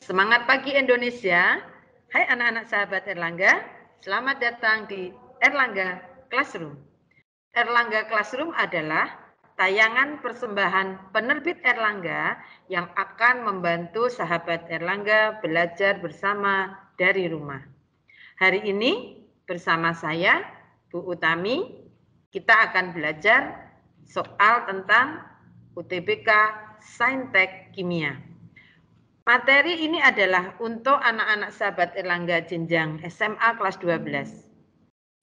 Semangat pagi Indonesia. Hai anak-anak sahabat Erlangga, selamat datang di Erlangga Classroom. Erlangga Classroom adalah tayangan persembahan penerbit Erlangga yang akan membantu sahabat Erlangga belajar bersama dari rumah. Hari ini bersama saya, Bu Utami, kita akan belajar soal tentang UTBK Saintek Kimia. Materi ini adalah untuk anak-anak sahabat Erlangga jenjang SMA kelas 12.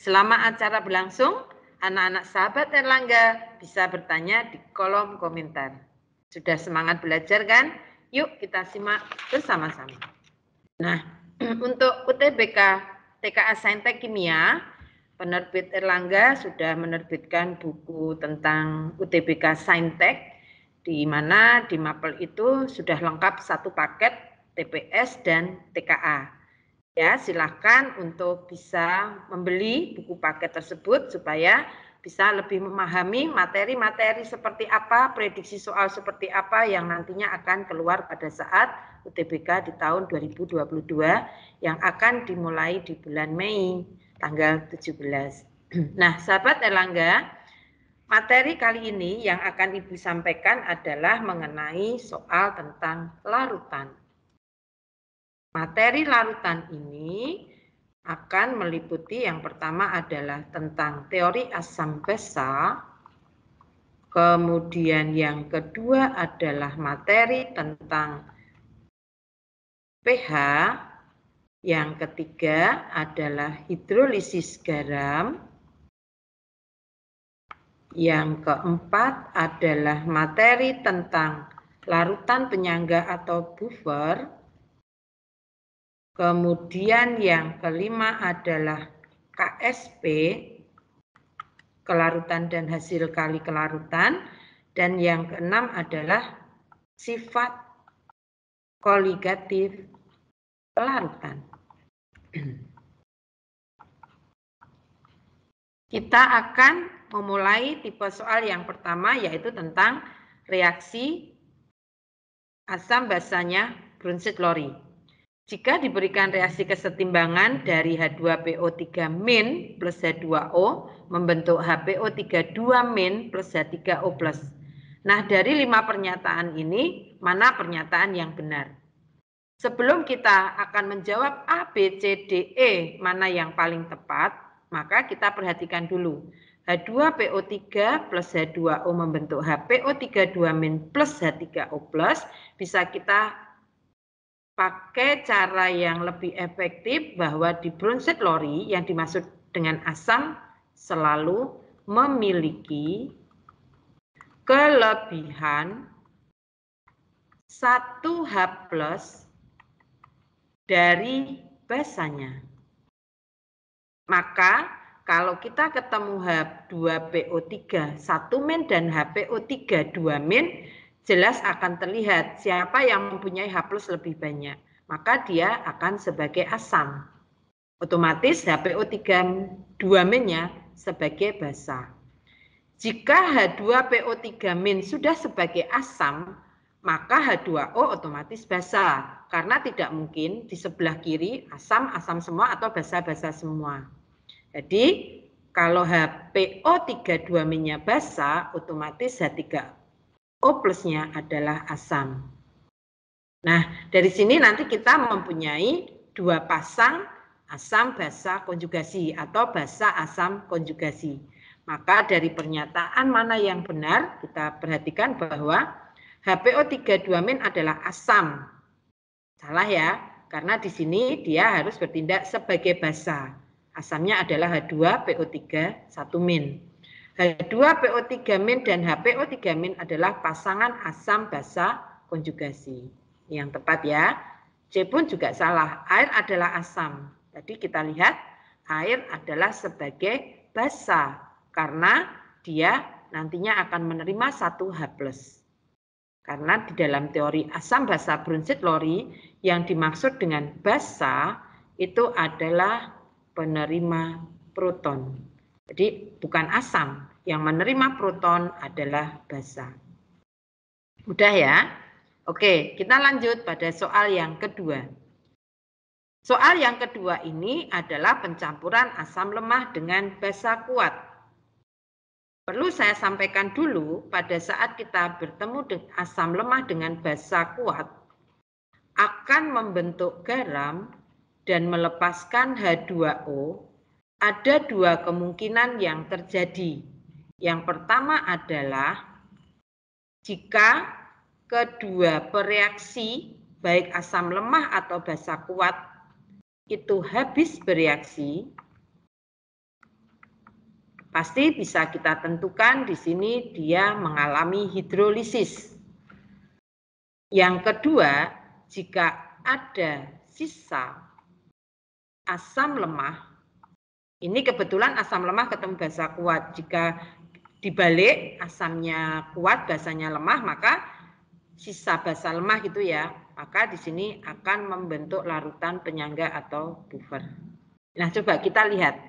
Selama acara berlangsung, anak-anak sahabat Erlangga bisa bertanya di kolom komentar. Sudah semangat belajar kan? Yuk kita simak bersama-sama. Nah, untuk UTBK TKA Saintek Kimia, penerbit Erlangga sudah menerbitkan buku tentang UTBK Saintek, di mana di mapel itu sudah lengkap satu paket TPS dan TKA. Ya, silakan untuk bisa membeli buku paket tersebut supaya bisa lebih memahami materi-materi seperti apa, prediksi soal seperti apa yang nantinya akan keluar pada saat UTBK di tahun 2022 yang akan dimulai di bulan Mei tanggal 17. Nah, sahabat Erlangga, materi kali ini yang akan Ibu sampaikan adalah mengenai soal tentang larutan. Materi larutan ini akan meliputi yang pertama adalah tentang teori asam basa, kemudian yang kedua adalah materi tentang pH, yang ketiga adalah hidrolisis garam, yang keempat adalah materi tentang larutan penyangga atau buffer. Kemudian yang kelima adalah KSP, kelarutan dan hasil kali kelarutan. Dan yang keenam adalah sifat koligatif kelarutan. Kita akan memulai tipe soal yang pertama, yaitu tentang reaksi asam basanya Brunsit-Lowry. Jika diberikan reaksi kesetimbangan dari H2PO3- plus H2O membentuk HPO32- plus H3O+. Nah, dari 5 pernyataan ini, mana pernyataan yang benar? Sebelum kita akan menjawab A, B, C, D, E, mana yang paling tepat, maka kita perhatikan dulu. H2PO3 plus H2O membentuk HPO32- plus H3O+, bisa kita pakai cara yang lebih efektif bahwa di Brunsit-Lowry yang dimaksud dengan asam selalu memiliki kelebihan 1H+ dari basanya. Maka kalau kita ketemu H2PO3 1- dan HPO3 2- jelas akan terlihat siapa yang mempunyai H+ lebih banyak. Maka dia akan sebagai asam. Otomatis HPO3 2- sebagai basa. Jika H2PO3- sudah sebagai asam, maka H2O otomatis basa. Karena tidak mungkin di sebelah kiri asam semua atau basa-basa semua. Jadi kalau HPO32- basa, otomatis H3O+-nya adalah asam. Nah, dari sini nanti kita mempunyai 2 pasang asam basa konjugasi atau basa asam konjugasi. Maka dari pernyataan mana yang benar, kita perhatikan bahwa HPO32- adalah asam. Salah ya, karena di sini dia harus bertindak sebagai basa. Asamnya adalah H2PO3 1-. H2PO3- dan HPO3- adalah pasangan asam basa konjugasi. Yang tepat ya. C pun juga salah, air adalah asam. Tadi kita lihat air adalah sebagai basa karena dia nantinya akan menerima 1H+. Karena di dalam teori asam basa Brunsit-Lowry yang dimaksud dengan basa itu adalah penerima proton. Jadi bukan asam, yang menerima proton adalah basa. Mudah ya? Oke, kita lanjut pada soal yang kedua. Soal yang kedua ini adalah pencampuran asam lemah dengan basa kuat. Perlu saya sampaikan dulu, pada saat kita bertemu dengan asam lemah dengan basa kuat, akan membentuk garam dan melepaskan H2O, ada dua kemungkinan yang terjadi. Yang pertama adalah jika kedua bereaksi, baik asam lemah atau basa kuat, itu habis bereaksi, pasti bisa kita tentukan di sini dia mengalami hidrolisis. Yang kedua, jika ada sisa asam lemah, ini kebetulan asam lemah ketemu basa kuat. Jika dibalik asamnya kuat, basanya lemah, maka sisa basa lemah gitu ya. Maka di sini akan membentuk larutan penyangga atau buffer. Nah, coba kita lihat.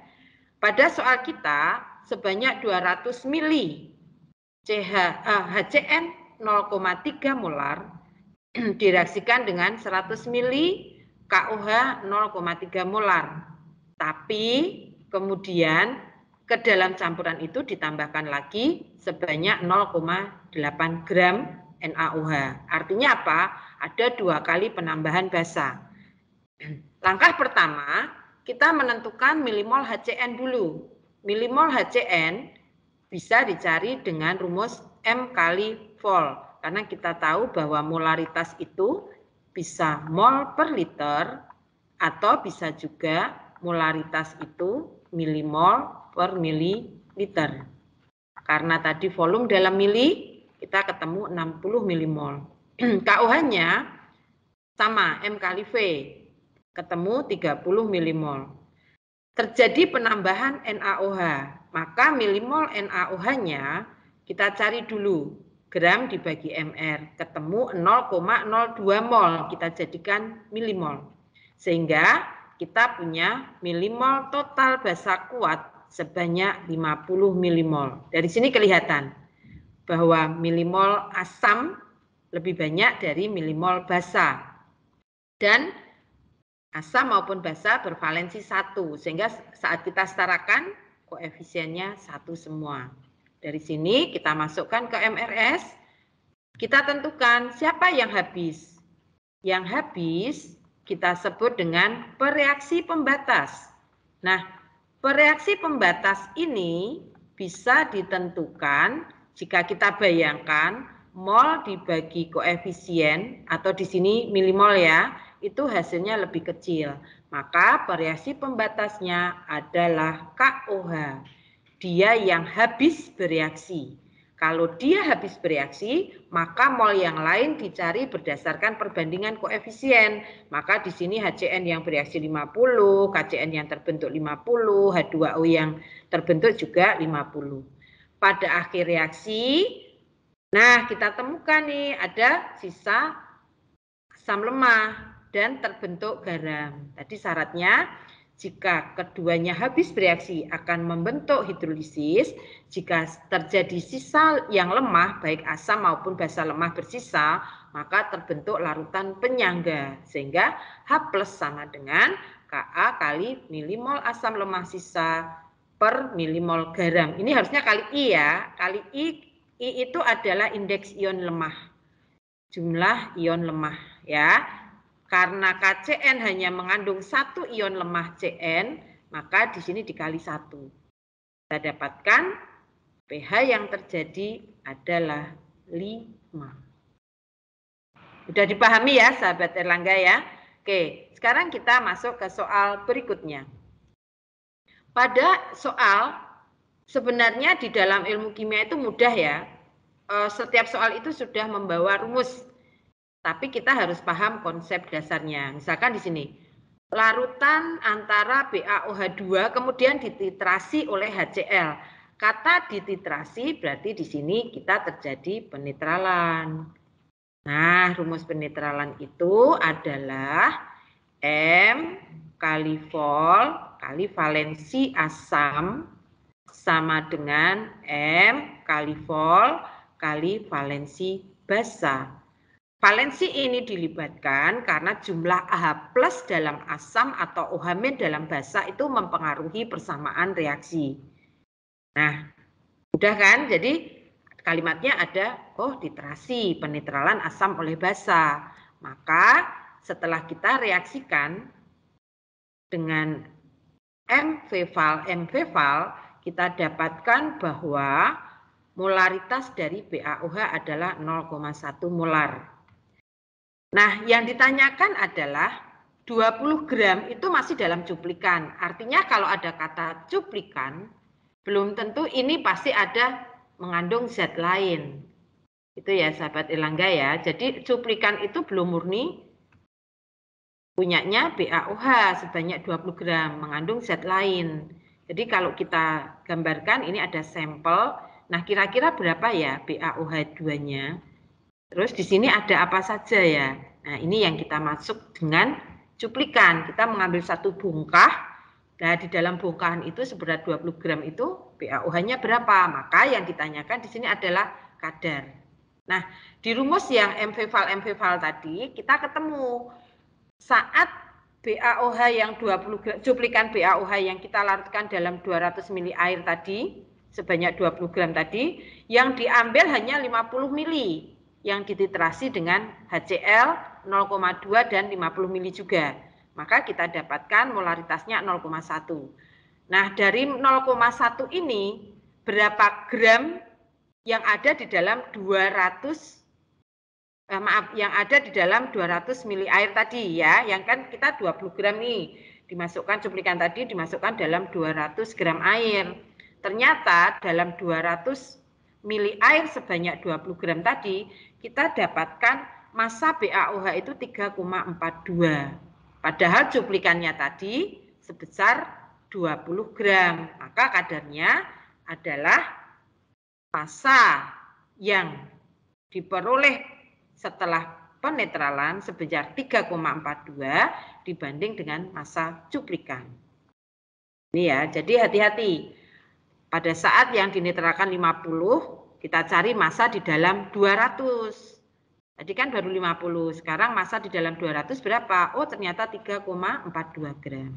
Pada soal kita sebanyak 200 mili HCN 0,3 molar direaksikan dengan 100 mili KOH 0,3 molar. Tapi kemudian ke dalam campuran itu ditambahkan lagi sebanyak 0,8 gram NaOH. Artinya apa? Ada 2 kali penambahan basa. Langkah pertama, kita menentukan milimol HCN dulu. Milimol HCN bisa dicari dengan rumus M kali vol. Karena kita tahu bahwa molaritas itu bisa mol per liter atau bisa juga molaritas itu milimol per mililiter. Karena tadi volume dalam mili, kita ketemu 60 milimol. KOH-nya sama, M kali V, ketemu 30 milimol. Terjadi penambahan NaOH, maka milimol NaOH-nya kita cari dulu. Gram dibagi mR, ketemu 0,02 mol, kita jadikan milimol. Sehingga kita punya milimol total basa kuat sebanyak 50 milimol. Dari sini kelihatan bahwa milimol asam lebih banyak dari milimol basa. Dan asam maupun basa bervalensi 1, sehingga saat kita setarakan koefisiennya 1 semua. Dari sini kita masukkan ke MRS, kita tentukan siapa yang habis. Yang habis kita sebut dengan bereaksi pembatas. Nah, bereaksi pembatas ini bisa ditentukan jika kita bayangkan mol dibagi koefisien, atau di sini milimol ya, itu hasilnya lebih kecil. Maka bereaksi pembatasnya adalah KOH. Dia yang habis bereaksi. Kalau dia habis bereaksi, maka mol yang lain dicari berdasarkan perbandingan koefisien. Maka di sini HCN yang bereaksi 50, KCN yang terbentuk 50, H2O yang terbentuk juga 50. Pada akhir reaksi, nah kita temukan nih ada sisa asam lemah dan terbentuk garam. Tadi syaratnya jika keduanya habis bereaksi akan membentuk hidrolisis. Jika terjadi sisa yang lemah, baik asam maupun basa lemah bersisa, maka terbentuk larutan penyangga. Sehingga H+ sama dengan Ka kali milimol asam lemah sisa per milimol garam. Ini harusnya kali I ya. Kali I itu adalah indeks ion lemah. Jumlah ion lemah ya. Karena KCN hanya mengandung 1 ion lemah Cn, maka di sini dikali 1. Kita dapatkan pH yang terjadi adalah 5. Sudah dipahami ya sahabat Erlangga ya? Oke, sekarang kita masuk ke soal berikutnya. Pada soal, sebenarnya di dalam ilmu kimia itu mudah ya. Setiap soal itu sudah membawa rumus. Tapi kita harus paham konsep dasarnya. Misalkan di sini, larutan antara BaOH2 kemudian dititrasi oleh HCl. Kata dititrasi berarti di sini kita terjadi penetralan. Nah, rumus penetralan itu adalah M kali vol kali valensi asam sama dengan M kali vol kali valensi basa. Valensi ini dilibatkan karena jumlah AH+ dalam asam atau OH- dalam basa itu mempengaruhi persamaan reaksi. Nah, udah kan? Jadi kalimatnya ada, titerasi, penetralan asam oleh basa. Maka setelah kita reaksikan dengan M-Val, kita dapatkan bahwa molaritas dari BaOH adalah 0,1 molar. Nah, yang ditanyakan adalah 20 gram itu masih dalam cuplikan. Artinya kalau ada kata cuplikan, belum tentu ini pasti ada mengandung zat lain. Itu ya sahabat Erlangga ya. Jadi cuplikan itu belum murni punyanya BaOH sebanyak 20 gram mengandung zat lain. Jadi kalau kita gambarkan ini ada sampel. Nah, kira-kira berapa ya BaOH2-nya? Terus di sini ada apa saja ya? Nah, ini yang kita masuk dengan cuplikan. Kita mengambil satu bongkah. Nah, di dalam bongkahan itu seberat 20 gram itu BaOH-nya berapa? Maka yang ditanyakan di sini adalah kadar. Nah, di rumus yang M-Val tadi kita ketemu saat BaOH yang 20 gram, cuplikan BaOH yang kita larutkan dalam 200 ml air tadi, sebanyak 20 gram tadi, yang diambil hanya 50 ml, yang dititerasi dengan HCl 0,2 dan 50 ml juga. Maka kita dapatkan molaritasnya 0,1. Nah, dari 0,1 ini, berapa gram yang ada di dalam 200 yang ada di dalam 200 ml air tadi ya, yang kan kita 20 gram nih, dimasukkan cuplikan tadi dimasukkan dalam 200 gram air. Ternyata dalam 200 ml air sebanyak 20 gram tadi, kita dapatkan massa BaOH itu 3,42. Padahal cuplikannya tadi sebesar 20 gram. Maka kadarnya adalah massa yang diperoleh setelah penetralan sebesar 3,42 dibanding dengan massa cuplikan. Ini ya, jadi hati-hati. Pada saat yang dinetralkan 50, kita cari massa di dalam 200. Tadi kan baru 50, sekarang massa di dalam 200 berapa? Oh, ternyata 3,42 gram.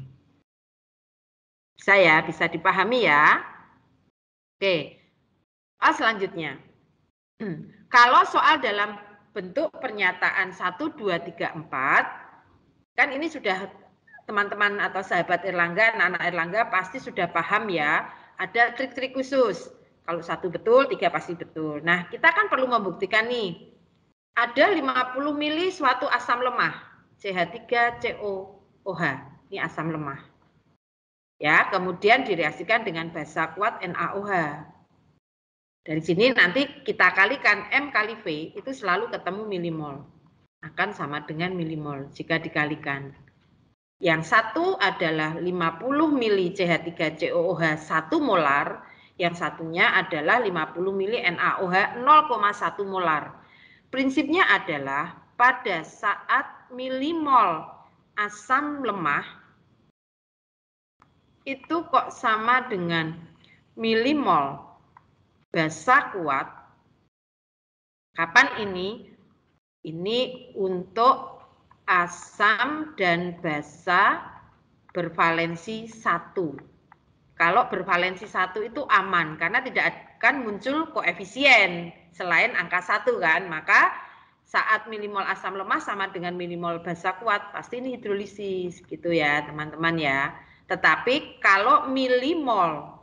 Bisa ya, bisa dipahami ya. Oke. Selanjutnya. Kalau soal dalam bentuk pernyataan 1, 2, 3, 4, kan ini sudah teman-teman atau sahabat Erlangga, anak-anak Erlangga pasti sudah paham ya, ada trik-trik khusus. Kalau 1 betul, 3 pasti betul. Nah, kita kan perlu membuktikan nih, ada 50 ml suatu asam lemah, CH3COOH, ini asam lemah. Ya, kemudian direaksikan dengan basa kuat NaOH. Dari sini nanti kita kalikan M kali V itu selalu ketemu milimol. Akan sama dengan milimol jika dikalikan. Yang satu adalah 50 ml CH3COOH 1 molar, yang satunya adalah 50 ml NaOH 0,1 molar. Prinsipnya adalah pada saat milimol asam lemah itu kok sama dengan milimol basa kuat. Kapan ini? Ini untuk asam dan basa bervalensi 1. Kalau bervalensi 1 itu aman karena tidak akan muncul koefisien selain angka 1 kan. Maka saat milimol asam lemah sama dengan milimol basa kuat, pasti ini hidrolisis gitu ya teman-teman ya. Tetapi kalau milimol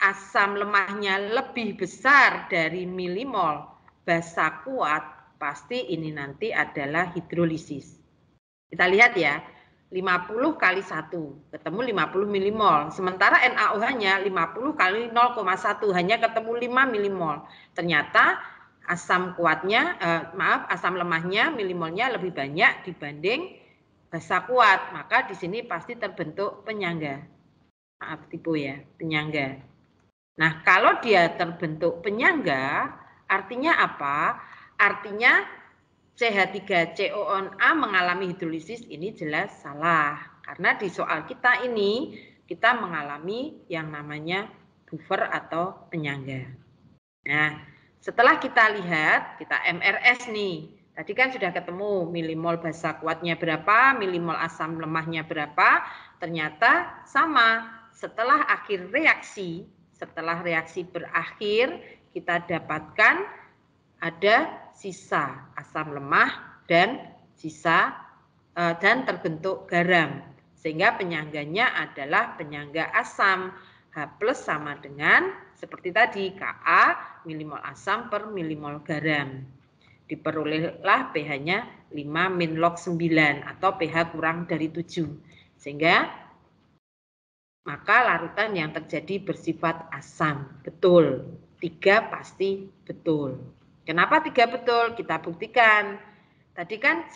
asam lemahnya lebih besar dari milimol basa kuat, pasti ini nanti adalah hidrolisis. Kita lihat ya, 50 kali 1, ketemu 50 milimol. Sementara NaOH-nya 50 kali 0,1, hanya ketemu 5 milimol. Ternyata asam kuatnya, asam lemahnya, milimolnya lebih banyak dibanding basa kuat. Maka di sini pasti terbentuk penyangga. Maaf, tipu ya, penyangga. Nah, kalau dia terbentuk penyangga, artinya apa? Artinya CH3COOH mengalami hidrolisis, ini jelas salah. Karena di soal kita ini, kita mengalami yang namanya buffer atau penyangga. Nah, setelah kita lihat, kita MRS nih. Tadi kan sudah ketemu milimol basa kuatnya berapa, milimol asam lemahnya berapa. Ternyata sama. Setelah reaksi berakhir, kita dapatkan ada sisa asam lemah dan terbentuk garam. Sehingga penyangganya adalah penyangga asam. H+ sama dengan seperti tadi Ka milimol asam per milimol garam. Diperolehlah pH-nya 5-log-9 atau pH kurang dari 7. Sehingga maka larutan yang terjadi bersifat asam. Betul. 3 pasti betul. Kenapa 3 betul? Kita buktikan. Tadi kan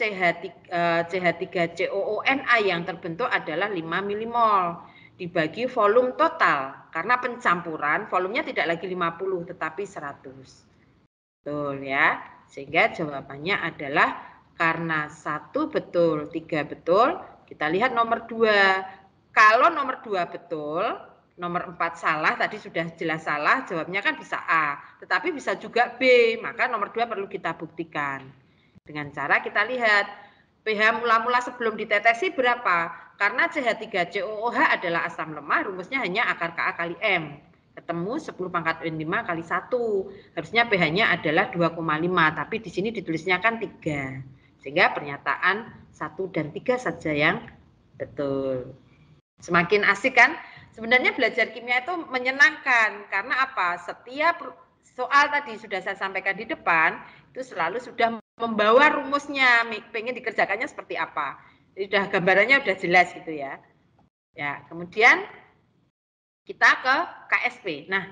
CH3COONA yang terbentuk adalah 5 milimol dibagi volume total. Karena pencampuran volumenya tidak lagi 50 tetapi 100. Betul ya. Sehingga jawabannya adalah karena 1 betul, 3 betul. Kita lihat nomor 2. Kalau nomor 2 betul, nomor 4 salah, tadi sudah jelas salah, jawabnya kan bisa A. Tetapi bisa juga B, maka nomor 2 perlu kita buktikan. Dengan cara kita lihat, pH mula-mula sebelum ditetesi berapa? Karena CH3COOH adalah asam lemah, rumusnya hanya akar Ka kali M. Ketemu 10 pangkat N5 kali 1. Harusnya pH-nya adalah 2,5, tapi di sini ditulisnya kan 3. Sehingga pernyataan 1 dan 3 saja yang betul. Semakin asik kan? Sebenarnya belajar kimia itu menyenangkan. Karena apa? Setiap soal tadi sudah saya sampaikan di depan, itu selalu sudah membawa rumusnya, pengen dikerjakannya seperti apa. Jadi sudah gambarannya sudah jelas gitu ya. Ya, kemudian kita ke KSP. Nah,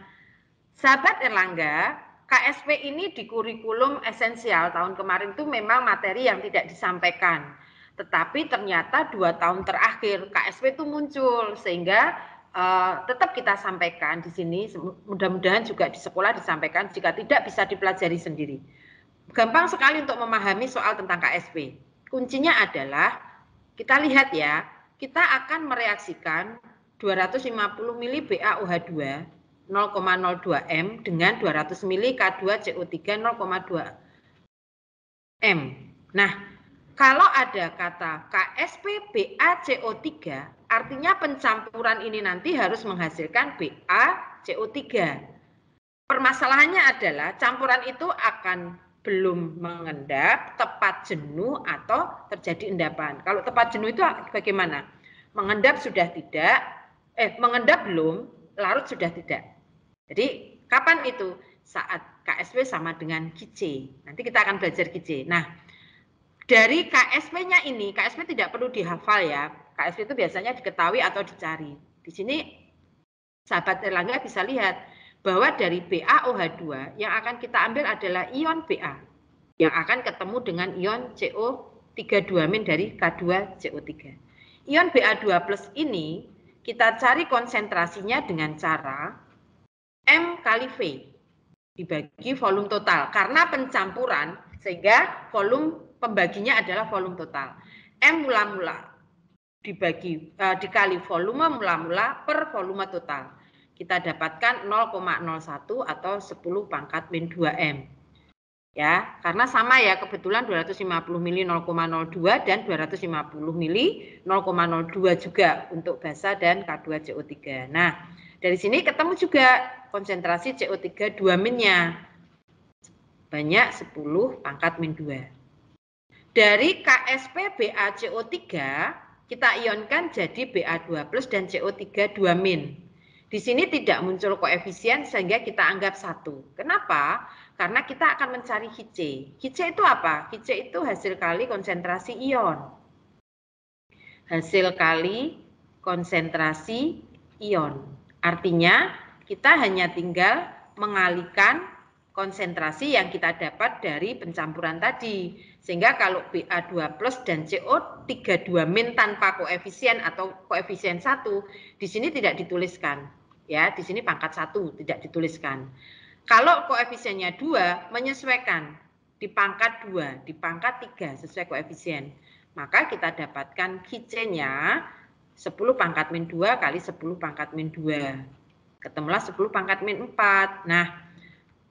sahabat Erlangga, KSP ini di kurikulum esensial tahun kemarin itu memang materi yang tidak disampaikan. Tetapi ternyata 2 tahun terakhir KSP itu muncul sehingga tetap kita sampaikan di sini. Mudah-mudahan juga di sekolah disampaikan, jika tidak bisa dipelajari sendiri. Gampang sekali untuk memahami soal tentang KSP. Kuncinya adalah kita lihat ya, kita akan mereaksikan 250 ml BaOH2 0,02 M dengan 200 ml K2CO3 0,2 M. Nah, kalau ada kata KSP BaCO3, artinya pencampuran ini nanti harus menghasilkan BaCO3. Permasalahannya adalah campuran itu akan belum mengendap, tepat jenuh, atau terjadi endapan. Kalau tepat jenuh itu bagaimana? Mengendap sudah tidak, mengendap belum, larut sudah tidak. Jadi kapan itu? Saat KSP sama dengan KC. Nanti kita akan belajar KC. Nah, dari KSP-nya ini, KSP tidak perlu dihafal ya. KSP itu biasanya diketahui atau dicari. Di sini sahabat Erlangga bisa lihat bahwa dari BaOH2 yang akan kita ambil adalah ion Ba yang akan ketemu dengan ion CO32- dari K2CO3. Ion Ba2+ ini kita cari konsentrasinya dengan cara M kali V dibagi volume total. Karena pencampuran sehingga volume pembaginya adalah volume total. M mula-mula dikali volume mula-mula per volume total. Kita dapatkan 0,01 atau 10 pangkat min 2M. Ya, karena sama ya, kebetulan 250 mili 0,02 dan 250 mili 0,02 juga untuk basa dan K2CO3. Nah, dari sini ketemu juga konsentrasi CO3 2-nya. Banyak 10 pangkat min 2. Dari KSP BaCO3 kita ionkan jadi Ba2+ dan CO3 2-. Di sini tidak muncul koefisien sehingga kita anggap 1. Kenapa? Karena kita akan mencari HC. HC itu apa? HC itu hasil kali konsentrasi ion. Hasil kali konsentrasi ion. Artinya kita hanya tinggal mengalihkan konsentrasi yang kita dapat dari pencampuran tadi. Sehingga kalau Ba2+ dan CO3 2- tanpa koefisien atau koefisien 1, di sini tidak dituliskan. Ya, di sini pangkat 1 tidak dituliskan. Kalau koefisiennya 2, menyesuaikan di pangkat 2, di pangkat 3 sesuai koefisien. Maka kita dapatkan KC-nya 10 pangkat min 2 kali 10 pangkat min 2. Ketemulah 10 pangkat min 4. Nah,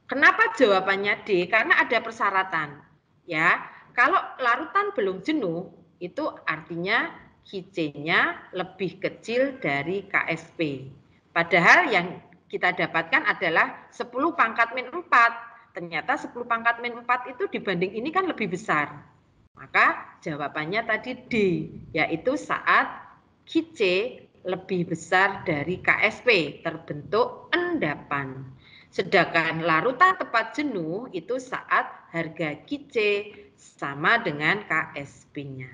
kenapa jawabannya D? Karena ada persyaratan. Ya, kalau larutan belum jenuh, itu artinya Qc-nya lebih kecil dari Ksp. Padahal yang kita dapatkan adalah 10 pangkat min 4. Ternyata 10 pangkat min 4 itu dibanding ini kan lebih besar. Maka jawabannya tadi D, yaitu saat Qc lebih besar dari Ksp, terbentuk endapan. Sedangkan larutan tepat jenuh itu saat harga Qc sama dengan Ksp-nya.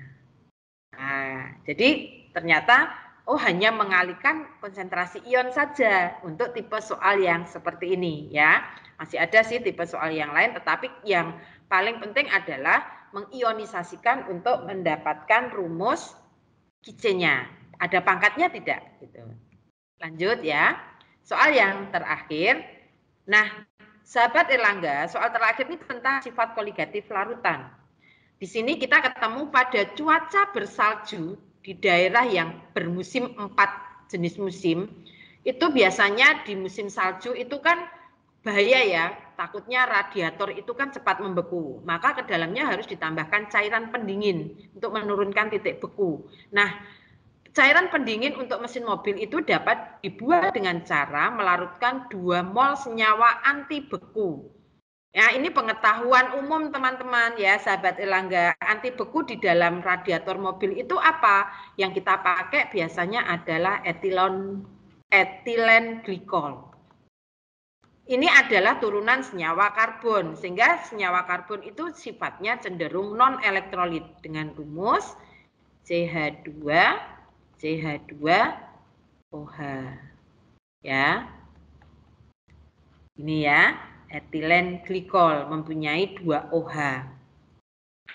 Nah, jadi ternyata hanya mengalihkan konsentrasi ion saja untuk tipe soal yang seperti ini ya. Masih ada sih tipe soal yang lain, tetapi yang paling penting adalah mengionisasikan untuk mendapatkan rumus Qc-nya. Ada pangkatnya tidak? Gitu. Lanjut ya. Soal yang terakhir. Nah, sahabat Erlangga, soal terakhir ini tentang sifat koligatif larutan. Di sini kita ketemu pada cuaca bersalju di daerah yang bermusim 4 jenis musim. Itu biasanya di musim salju itu kan bahaya ya, takutnya radiator itu kan cepat membeku. Maka ke dalamnya harus ditambahkan cairan pendingin untuk menurunkan titik beku. Nah, cairan pendingin untuk mesin mobil itu dapat dibuat dengan cara melarutkan 2 mol senyawa anti beku. Ya, ini pengetahuan umum teman-teman ya, sahabat Erlangga. Anti beku di dalam radiator mobil itu apa? Yang kita pakai biasanya adalah etilen glikol. Ini adalah turunan senyawa karbon, sehingga senyawa karbon itu sifatnya cenderung non-elektrolit dengan rumus CH2 CH2OH. Ya. Ini ya. Etilen glikol mempunyai 2 OH.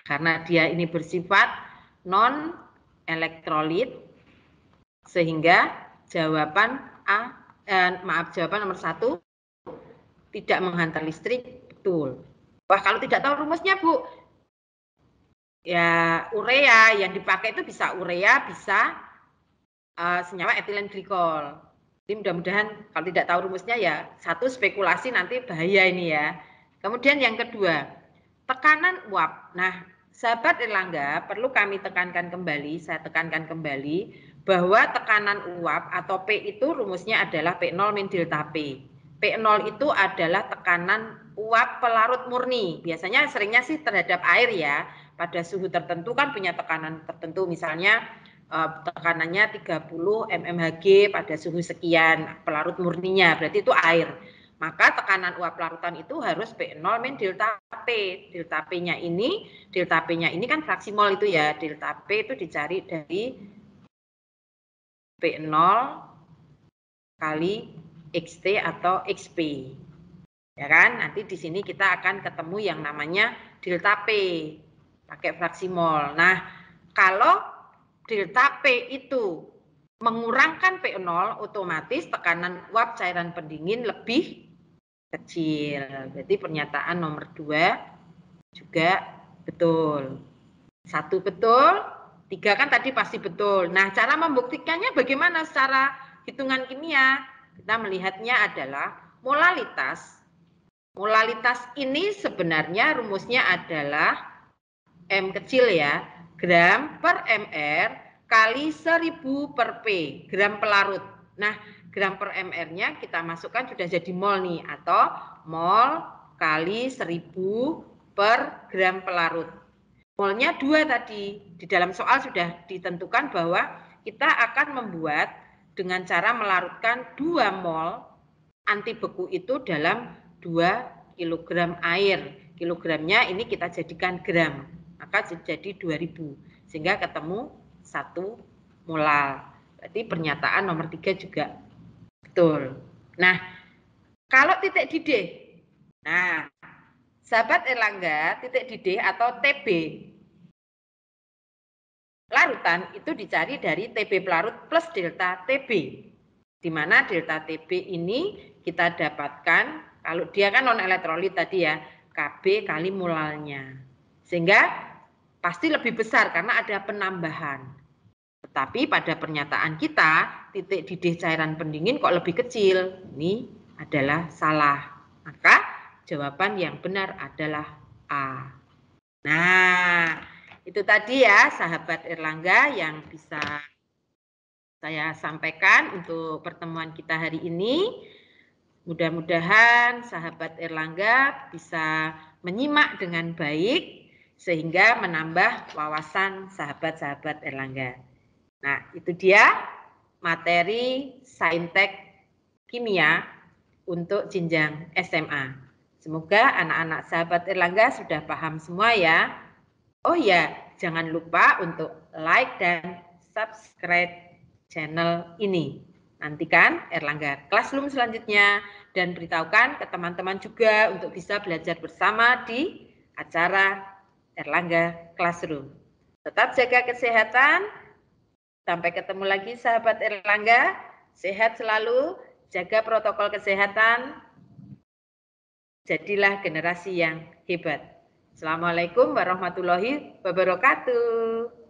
Karena dia ini bersifat non-elektrolit, sehingga jawaban jawaban nomor 1 tidak menghantar listrik, betul. Wah, kalau tidak tahu rumusnya, Bu, ya urea yang dipakai itu bisa urea, bisa senyawa etilen glikol. Jadi mudah-mudahan kalau tidak tahu rumusnya ya satu spekulasi nanti bahaya ini ya. Kemudian yang kedua, tekanan uap. Nah, sahabat Erlangga perlu kami tekankan kembali, saya tekankan kembali bahwa tekanan uap atau P itu rumusnya adalah P0 min delta P. P0 itu adalah tekanan uap pelarut murni. Biasanya seringnya sih terhadap air ya. Pada suhu tertentu kan punya tekanan tertentu, misalnya tekanannya 30 mmHg pada suhu sekian, pelarut murninya berarti itu air. Maka tekanan uap larutan itu harus P0 min delta P. Delta P-nya ini kan fraksi mol itu ya. Delta P itu dicari dari P0 kali XT atau XP. Ya kan? Nanti di sini kita akan ketemu yang namanya delta P pakai fraksi mol. Nah, kalau delta P itu mengurangkan P0, otomatis tekanan uap cairan pendingin lebih kecil. Berarti pernyataan nomor 2 juga betul. 1 betul, 3 kan tadi pasti betul. Nah, cara membuktikannya bagaimana secara hitungan kimia? Kita melihatnya adalah molalitas. Molalitas ini sebenarnya rumusnya adalah M kecil ya, gram per mr kali 1000 per P, gram pelarut. Nah, gram per mr-nya kita masukkan sudah jadi mol nih, atau mol kali 1000 per gram pelarut. Molnya 2 tadi, di dalam soal sudah ditentukan bahwa kita akan membuat dengan cara melarutkan 2 mol anti beku itu dalam 2 kg air. Kilogramnya ini kita jadikan gram, maka jadi 2000, sehingga ketemu 1 molal. Berarti pernyataan nomor 3 juga betul. Nah, kalau titik didih, nah sahabat Erlangga, titik didih atau TB larutan itu dicari dari TB pelarut plus delta TB, di mana delta TB ini kita dapatkan, kalau dia kan non elektrolit tadi ya, Kb kali molalnya, sehingga pasti lebih besar karena ada penambahan. Tetapi pada pernyataan kita, titik didih cairan pendingin kok lebih kecil. Ini adalah salah. Maka jawaban yang benar adalah A. Nah, itu tadi ya sahabat Erlangga yang bisa saya sampaikan untuk pertemuan kita hari ini. Mudah-mudahan sahabat Erlangga bisa menyimak dengan baik sehingga menambah wawasan sahabat-sahabat Erlangga. Nah, itu dia materi Saintek Kimia untuk jenjang SMA. Semoga anak-anak sahabat Erlangga sudah paham semua ya. Oh ya, jangan lupa untuk like dan subscribe channel ini. Nantikan Erlangga Classroom selanjutnya dan beritahukan ke teman-teman juga untuk bisa belajar bersama di acara Erlangga Classroom. Tetap jaga kesehatan. Sampai ketemu lagi sahabat Erlangga. Sehat selalu, jaga protokol kesehatan. Jadilah generasi yang hebat. Assalamualaikum warahmatullahi wabarakatuh.